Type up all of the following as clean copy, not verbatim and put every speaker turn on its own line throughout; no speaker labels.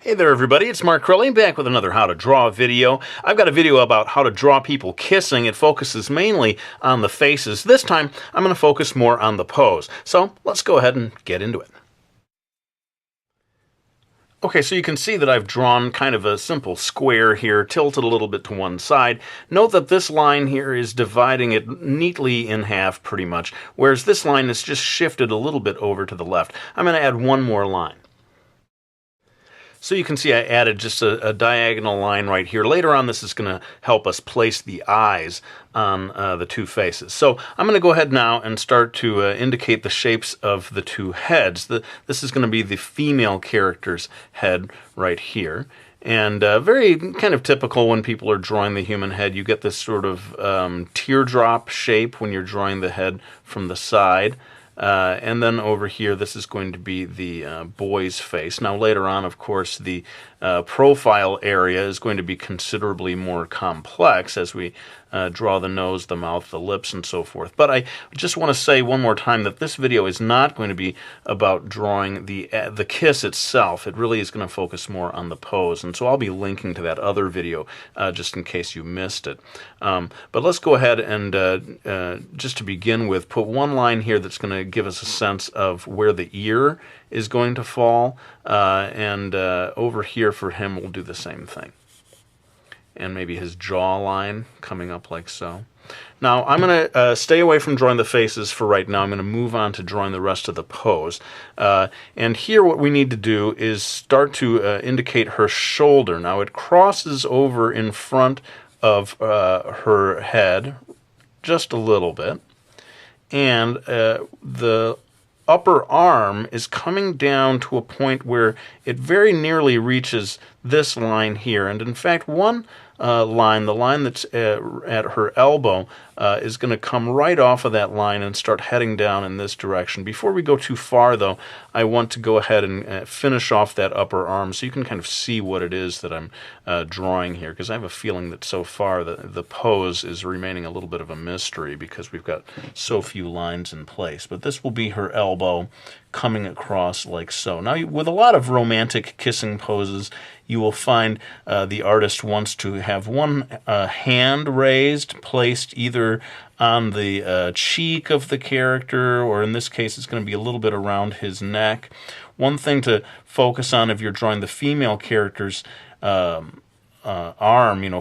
Hey there everybody, it's Mark Crowley back with another how to draw video. I've got a video about how to draw people kissing. It focuses mainly on the faces. This time I'm going to focus more on the pose. So let's go ahead and get into it. Okay, so you can see that I've drawn kind of a simple square here, tilted a little bit to one side. Note that this line here is dividing it neatly in half pretty much, whereas this line is just shifted a little bit over to the left. I'm going to add one more line. So you can see I added just a diagonal line right here. Later on, this is going to help us place the eyes on the two faces. So I'm going to go ahead now and start to indicate the shapes of the two heads. This is going to be the female character's head right here. And very kind of typical when people are drawing the human head. You get this sort of teardrop shape when you're drawing the head from the side. And then over here, this is going to be the boy's face. Now, later on, of course, the profile area is going to be considerably more complex as we draw the nose, the mouth, the lips, and so forth. But I just want to say one more time that this video is not going to be about drawing the kiss itself. It really is going to focus more on the pose. And so I'll be linking to that other video just in case you missed it. But let's go ahead and just to begin with, put one line here that's going to give us a sense of where the ear is going to fall. And over here for him, we'll do the same thing. And maybe his jawline coming up like so. Now, I'm going to stay away from drawing the faces for right now. I'm going to move on to drawing the rest of the pose. And here what we need to do is start to indicate her shoulder. Now, it crosses over in front of her head just a little bit. And the upper arm is coming down to a point where it very nearly reaches this line here. And in fact, one line, the line that's at her elbow, is going to come right off of that line and start heading down in this direction. Before we go too far, though, I want to go ahead and finish off that upper arm so you can kind of see what it is that I'm drawing here, because I have a feeling that so far the pose is remaining a little bit of a mystery because we've got so few lines in place. But this will be her elbow coming across like so. Now, with a lot of romantic kissing poses, you will find the artist wants to have one hand raised, placed either on the cheek of the character, or in this case, it's going to be a little bit around his neck. One thing to focus on if you're drawing the female character's arm,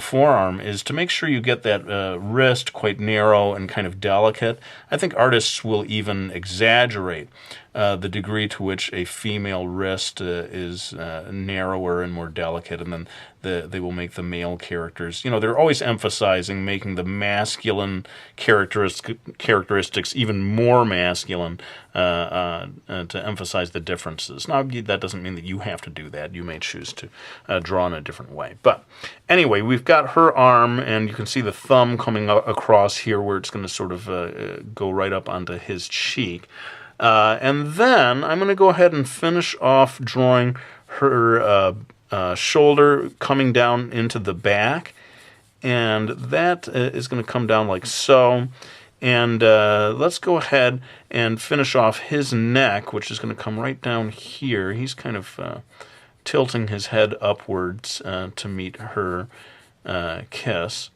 forearm, is to make sure you get that wrist quite narrow and kind of delicate. I think artists will even exaggerate the degree to which a female wrist is narrower and more delicate, and then they will make the male characters, they're always emphasizing making the masculine characteristics even more masculine to emphasize the differences. Now, that doesn't mean that you have to do that. You may choose to draw in a different way. But anyway, we've got her arm, and you can see the thumb coming across here where it's going to sort of go right up onto his cheek. And then I'm going to go ahead and finish off drawing her shoulder coming down into the back. And that is going to come down like so. And let's go ahead and finish off his neck, which is going to come right down here. He's kind of tilting his head upwards to meet her kiss.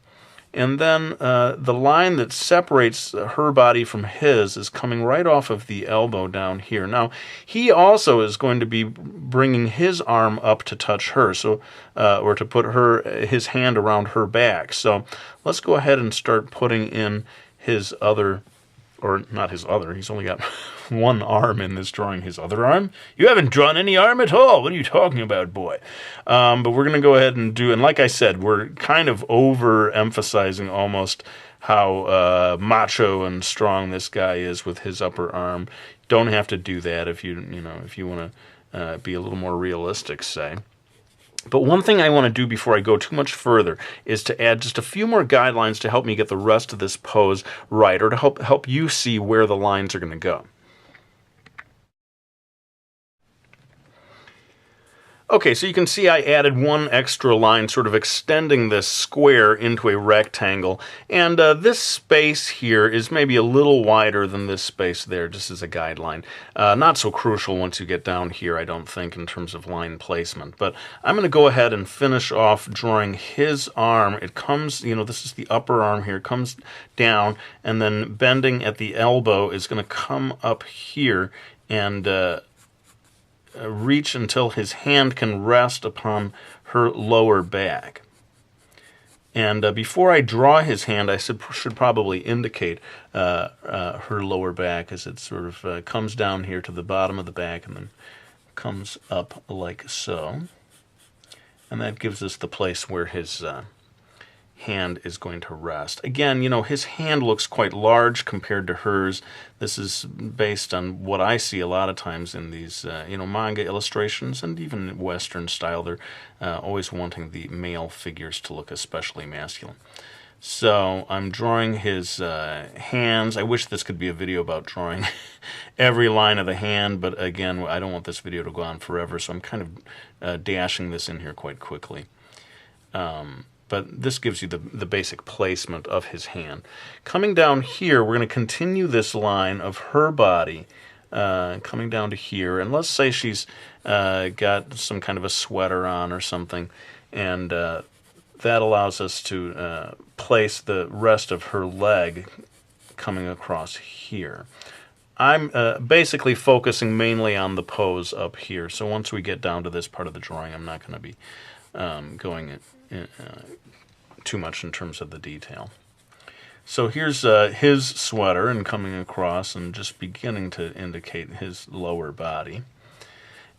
And then the line that separates her body from his is coming right off of the elbow down here. Now, he also is going to be bringing his arm up to touch her, so or to put his hand around her back. So let's go ahead and start putting in his other, or not his other, he's only got one arm in this drawing. His other arm? You haven't drawn any arm at all. What are you talking about, boy? But we're going to go ahead and do, and like I said, we're kind of overemphasizing almost how macho and strong this guy is with his upper arm. Don't have to do that if if you want to be a little more realistic, say. But one thing I want to do before I go too much further is to add just a few more guidelines to help me get the rest of this pose right, or to help you see where the lines are going to go. Okay, so you can see I added one extra line sort of extending this square into a rectangle, and this space here is maybe a little wider than this space there, just as a guideline. Not so crucial once you get down here, I don't think, in terms of line placement. But I'm going to go ahead and finish off drawing his arm. It comes, this is the upper arm here, it comes down, and then bending at the elbow is going to come up here and reach until his hand can rest upon her lower back. And before I draw his hand, I should probably indicate her lower back as it sort of comes down here to the bottom of the back and then comes up like so. And that gives us the place where his hand is going to rest. Again, his hand looks quite large compared to hers. This is based on what I see a lot of times in these, manga illustrations and even Western style. They're always wanting the male figures to look especially masculine. So I'm drawing his hands. I wish this could be a video about drawing every line of the hand, but again, I don't want this video to go on forever, so I'm kind of dashing this in here quite quickly. But this gives you the basic placement of his hand. Coming down here, we're going to continue this line of her body, coming down to here. And let's say she's got some kind of a sweater on or something, and that allows us to place the rest of her leg coming across here. I'm basically focusing mainly on the pose up here. So once we get down to this part of the drawing, I'm not going to be going too much in terms of the detail. So here's his sweater and coming across and just beginning to indicate his lower body.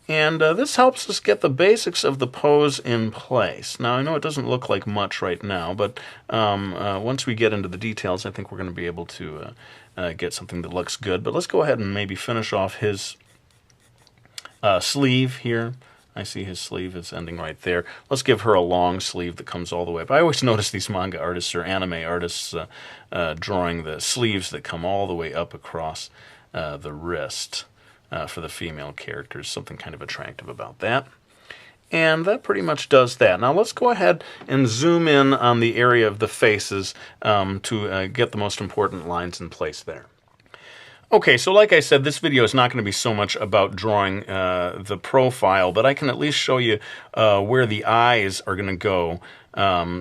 And this helps us get the basics of the pose in place. Now, I know it doesn't look like much right now, but once we get into the details, I think we're going to be able to get something that looks good. But let's go ahead and maybe finish off his sleeve here. I see his sleeve is ending right there. Let's give her a long sleeve that comes all the way up. I always notice these manga artists or anime artists drawing the sleeves that come all the way up across the wrist for the female characters. Something kind of attractive about that. And that pretty much does that. Now let's go ahead and zoom in on the area of the faces to get the most important lines in place there. Okay, so like I said, this video is not going to be so much about drawing the profile, but I can at least show you where the eyes are going to go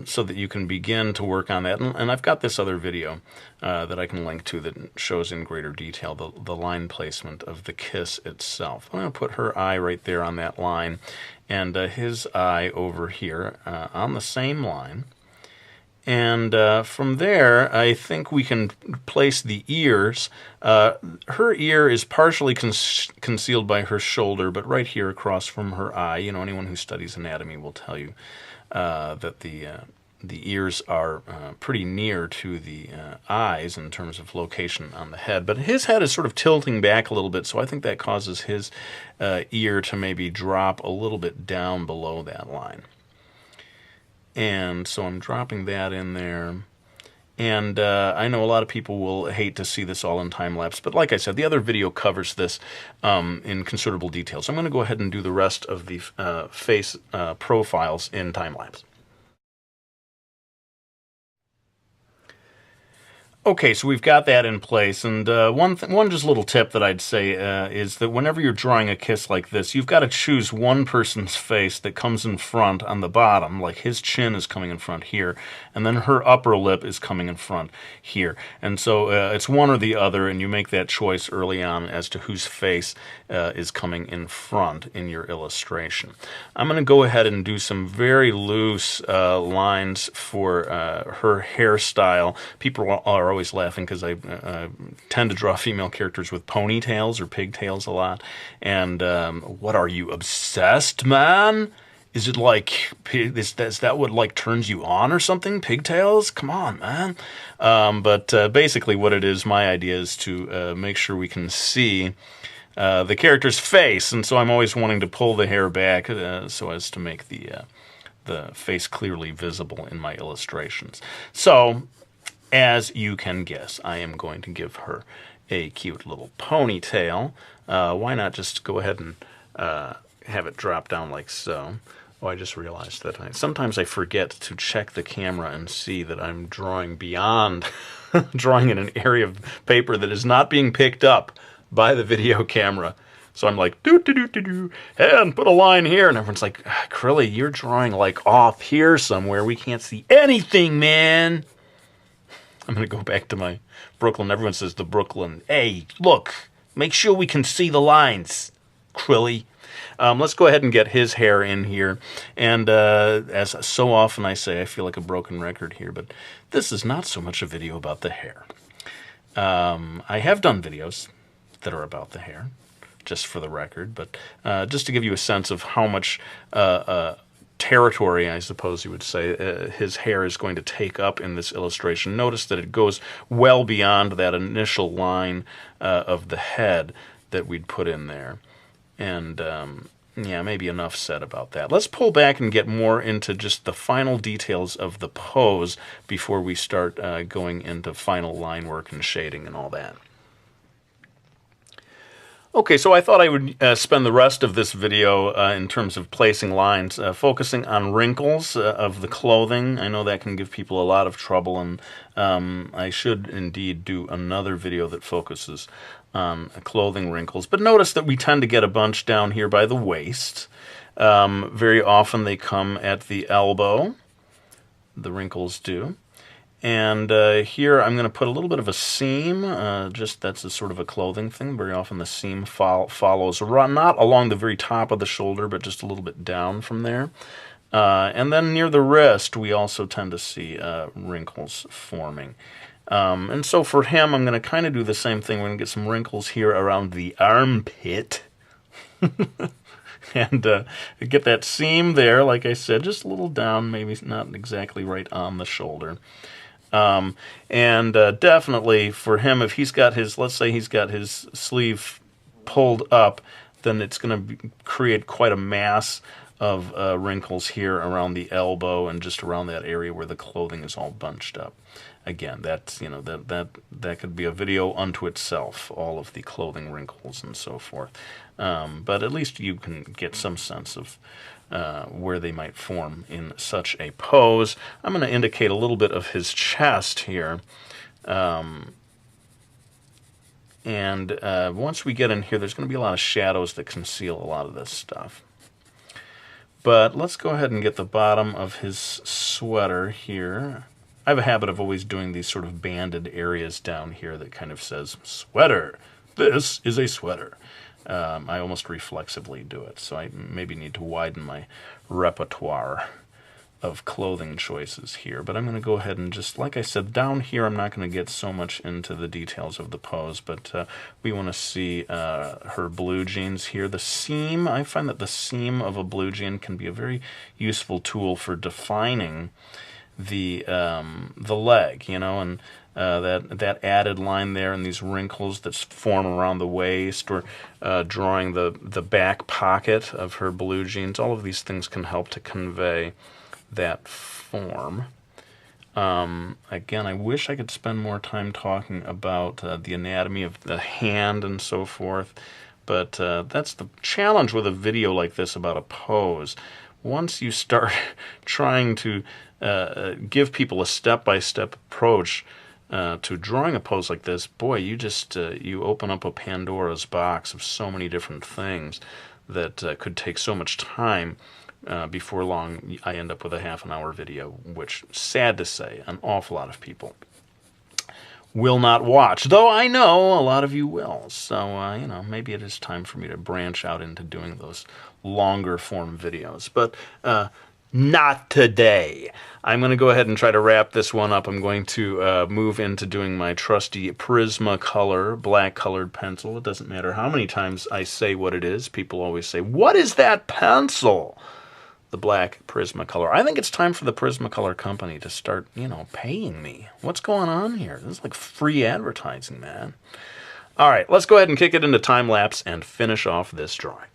so that you can begin to work on that. And I've got this other video that I can link to that shows in greater detail the line placement of the kiss itself. I'm going to put her eye right there on that line and his eye over here on the same line. And from there, I think we can place the ears. Her ear is partially concealed by her shoulder, but right here across from her eye, anyone who studies anatomy will tell you that the ears are pretty near to the eyes in terms of location on the head. But his head is sort of tilting back a little bit, so I think that causes his ear to maybe drop a little bit down below that line. And so I'm dropping that in there. And I know a lot of people will hate to see this all in time-lapse, but like I said, the other video covers this in considerable detail. So I'm going to go ahead and do the rest of the face profiles in time-lapse. Okay, so we've got that in place, and one just little tip that I'd say is that whenever you're drawing a kiss like this, you've got to choose one person's face that comes in front on the bottom, like his chin is coming in front here, and then her upper lip is coming in front here. And so it's one or the other, and you make that choice early on as to whose face is coming in front in your illustration. I'm going to go ahead and do some very loose lines for her hairstyle. People are always laughing because I tend to draw female characters with ponytails or pigtails a lot. And what are you, obsessed, man? Is it like, is that what like turns you on or something? Pigtails? Come on, man. But basically what it is, my idea is to make sure we can see the character's face. And so I'm always wanting to pull the hair back so as to make the face clearly visible in my illustrations. So, as you can guess, I am going to give her a cute little ponytail. Why not just go ahead and have it drop down like so. Oh, I just realized that sometimes I forget to check the camera and see that I'm drawing beyond, drawing in an area of paper that is not being picked up by the video camera. So I'm like, do, and put a line here. And everyone's like, Crilly, you're drawing like off here somewhere. We can't see anything, man. I'm going to go back to my Brooklyn. Everyone says the Brooklyn. Hey, look, make sure we can see the lines, Crilly. Let's go ahead and get his hair in here. And as so often I say, I feel like a broken record here, but this is not so much a video about the hair. I have done videos that are about the hair, just for the record, but just to give you a sense of how much territory, I suppose you would say, his hair is going to take up in this illustration. Notice that it goes well beyond that initial line of the head that we'd put in there. And yeah, maybe enough said about that. Let's pull back and get more into just the final details of the pose before we start going into final line work and shading and all that. Okay, so I thought I would spend the rest of this video in terms of placing lines, focusing on wrinkles of the clothing. I know that can give people a lot of trouble, and I should indeed do another video that focuses on clothing wrinkles. But notice that we tend to get a bunch down here by the waist. Very often they come at the elbow. The wrinkles do. And here I'm going to put a little bit of a seam, just that's a sort of a clothing thing. Very often the seam follows, not along the very top of the shoulder, but just a little bit down from there. And then near the wrist, we also tend to see wrinkles forming. And so for him, I'm going to kind of do the same thing. We're going to get some wrinkles here around the armpit. And get that seam there, like I said, just a little down, maybe not exactly right on the shoulder. And definitely for him, if he's got his, let's say he's got his sleeve pulled up, then it's going to create quite a mass of wrinkles here around the elbow and just around that area where the clothing is all bunched up. Again, that's, you know, that could be a video unto itself, all of the clothing wrinkles and so forth. But at least you can get some sense of where they might form in such a pose. I'm going to indicate a little bit of his chest here. And once we get in here, there's going to be a lot of shadows that conceal a lot of this stuff. But let's go ahead and get the bottom of his sweater here. I have a habit of always doing these sort of banded areas down here that kind of says, sweater, this is a sweater. I almost reflexively do it, so I maybe need to widen my repertoire of clothing choices here. But I'm going to go ahead and just, like I said, down here I'm not going to get so much into the details of the pose, but we want to see her blue jeans here. The seam, I find that the seam of a blue jean can be a very useful tool for defining the leg, you know, and that added line there and these wrinkles that form around the waist, or drawing the back pocket of her blue jeans. All of these things can help to convey that form. Again, I wish I could spend more time talking about the anatomy of the hand and so forth, but that's the challenge with a video like this about a pose. Once you start trying to give people a step-by-step approach to drawing a pose like this, boy, you just you open up a Pandora's box of so many different things that could take so much time. Before long, I end up with a half-an-hour video, which, sad to say, an awful lot of people will not watch, though I know a lot of you will. So, you know, maybe it is time for me to branch out into doing those longer form videos. But not today. I'm going to go ahead and try to wrap this one up. I'm going to move into doing my trusty Prismacolor black colored pencil. It doesn't matter how many times I say what it is. People always say, "What is that pencil?" The black Prismacolor. I think it's time for the Prismacolor company to start, you know, paying me. What's going on here? This is like free advertising, man. All right, let's go ahead and kick it into time-lapse and finish off this drawing.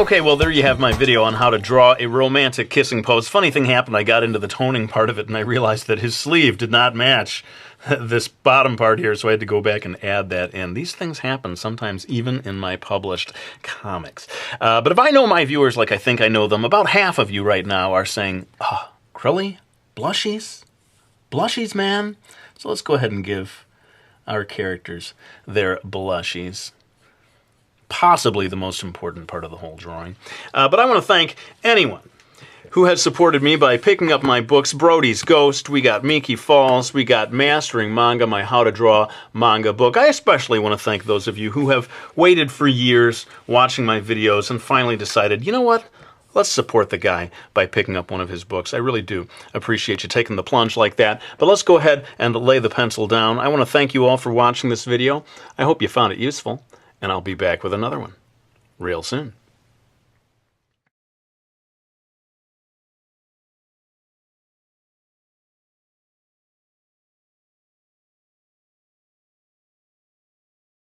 Okay, well, there you have my video on how to draw a romantic kissing pose. Funny thing happened, I got into the toning part of it and I realized that his sleeve did not match this bottom part here, so I had to go back and add that in. These things happen sometimes even in my published comics. But if I know my viewers like I think I know them, about half of you right now are saying, oh, Crilly, blushies? Blushies, man? So let's go ahead and give our characters their blushies. Possibly the most important part of the whole drawing. But I want to thank anyone who has supported me by picking up my books. Brody's Ghost, we got Miki Falls, we got Mastering Manga, my How to Draw Manga book. I especially want to thank those of you who have waited for years watching my videos and finally decided, you know what? Let's support the guy by picking up one of his books. I really do appreciate you taking the plunge like that. But let's go ahead and lay the pencil down. I want to thank you all for watching this video. I hope you found it useful, and I'll be back with another one real soon.